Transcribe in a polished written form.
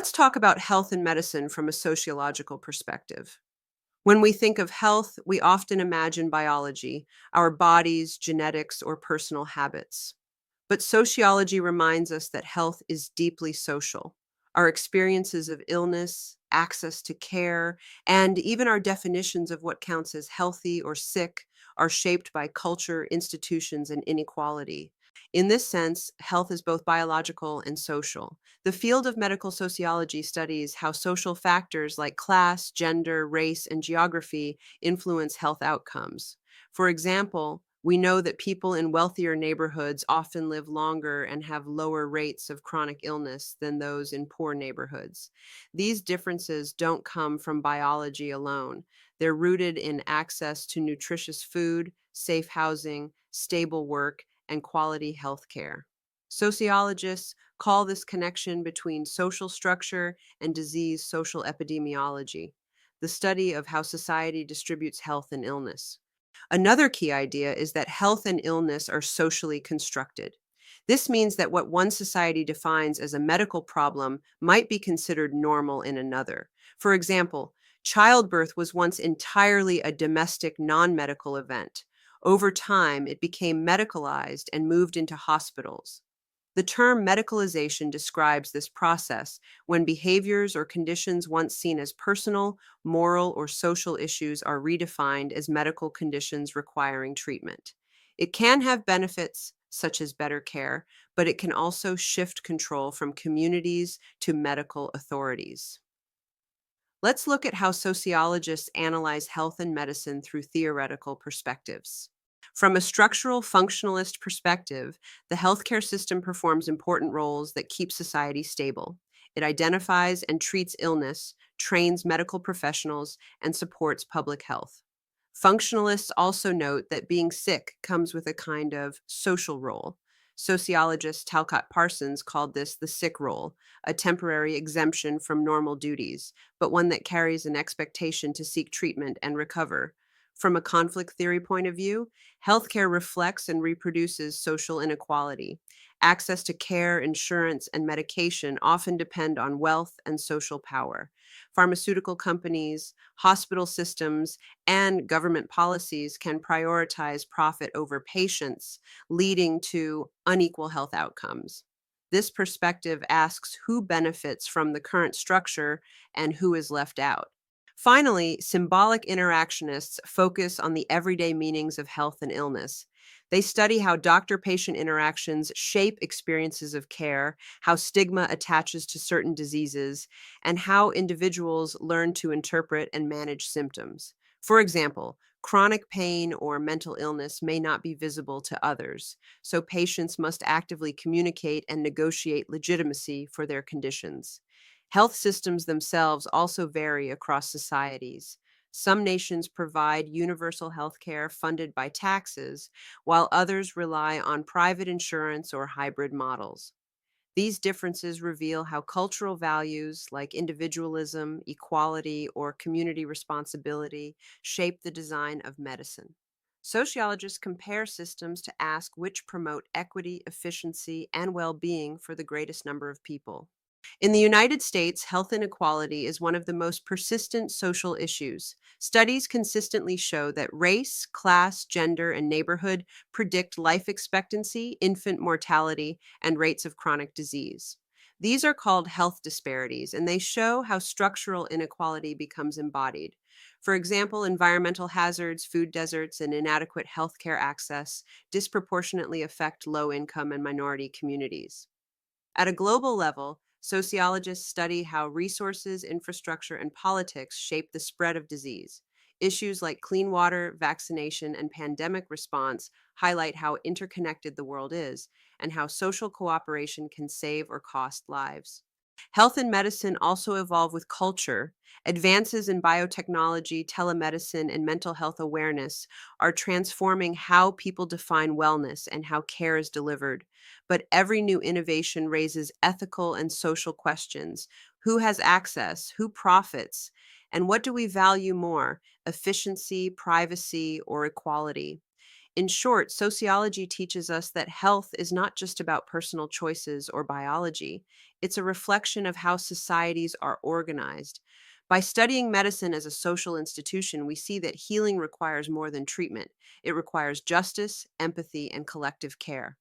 Let's talk about health and medicine from a sociological perspective. When we think of health, we often imagine biology, our bodies, genetics, or personal habits. But sociology reminds us that health is deeply social. Our experiences of illness, access to care, and even our definitions of what counts as healthy or sick are shaped by culture, institutions, and inequality. In this sense, health is both biological and social. The field of medical sociology studies how social factors like class, gender, race, and geography influence health outcomes. For example, we know that people in wealthier neighborhoods often live longer and have lower rates of chronic illness than those in poor neighborhoods. These differences don't come from biology alone. They're rooted in access to nutritious food, safe housing, stable work, and quality health care. Sociologists call this connection between social structure and disease social epidemiology, the study of how society distributes health and illness. Another key idea is that health and illness are socially constructed. This means that what one society defines as a medical problem might be considered normal in another. For example, childbirth was once entirely a domestic non medical event. Over time, it became medicalized and moved into hospitals. The term medicalization describes this process when behaviors or conditions once seen as personal, moral, or social issues are redefined as medical conditions requiring treatment. It can have benefits, such as better care, but it can also shift control from communities to medical authorities. Let's look at how sociologists analyze health and medicine through theoretical perspectives. From a structural functionalist perspective, the healthcare system performs important roles that keep society stable. It identifies and treats illness, trains medical professionals, and supports public health. Functionalists also note that being sick comes with a kind of social role. Sociologist Talcott Parsons called this the sick role, a temporary exemption from normal duties, but one that carries an expectation to seek treatment and recover. From a conflict theory point of view, healthcare reflects and reproduces social inequality. Access to care, insurance, and medication often depend on wealth and social power. Pharmaceutical companies, hospital systems, and government policies can prioritize profit over patients, leading to unequal health outcomes. This perspective asks who benefits from the current structure and who is left out. Finally, symbolic interactionists focus on the everyday meanings of health and illness. They study how doctor patient interactions shape experiences of care, how stigma attaches to certain diseases, and how individuals learn to interpret and manage symptoms. For example, chronic pain or mental illness may not be visible to others, so patients must actively communicate and negotiate legitimacy for their conditions. Health systems themselves also vary across societies. Some nations provide universal health care funded by taxes, while others rely on private insurance or hybrid models. These differences reveal how cultural values like individualism, equality, or community responsibility shape the design of medicine. Sociologists compare systems to ask which promote equity, efficiency, and well being for the greatest number of people. In the United States, health inequality is one of the most persistent social issues. Studies consistently show that race, class, gender, and neighborhood predict life expectancy, infant mortality, and rates of chronic disease. These are called health disparities, and they show how structural inequality becomes embodied. For example, environmental hazards, food deserts, and inadequate healthcare access disproportionately affect low income and minority communities. At a global level, sociologists study how resources, infrastructure, and politics shape the spread of disease. Issues like clean water, vaccination, and pandemic response highlight how interconnected the world is and how social cooperation can save or cost lives. Health and medicine also evolve with culture. Advances in biotechnology, telemedicine, and mental health awareness are transforming how people define wellness and how care is delivered. But every new innovation raises ethical and social questions. Who has access? Who profits? And what do we value more, efficiency, privacy, or equality? In short, sociology teaches us that health is not just about personal choices or biology, it's a reflection of how societies are organized. By studying medicine as a social institution, we see that healing requires more than treatment. It requires justice, empathy, and collective care.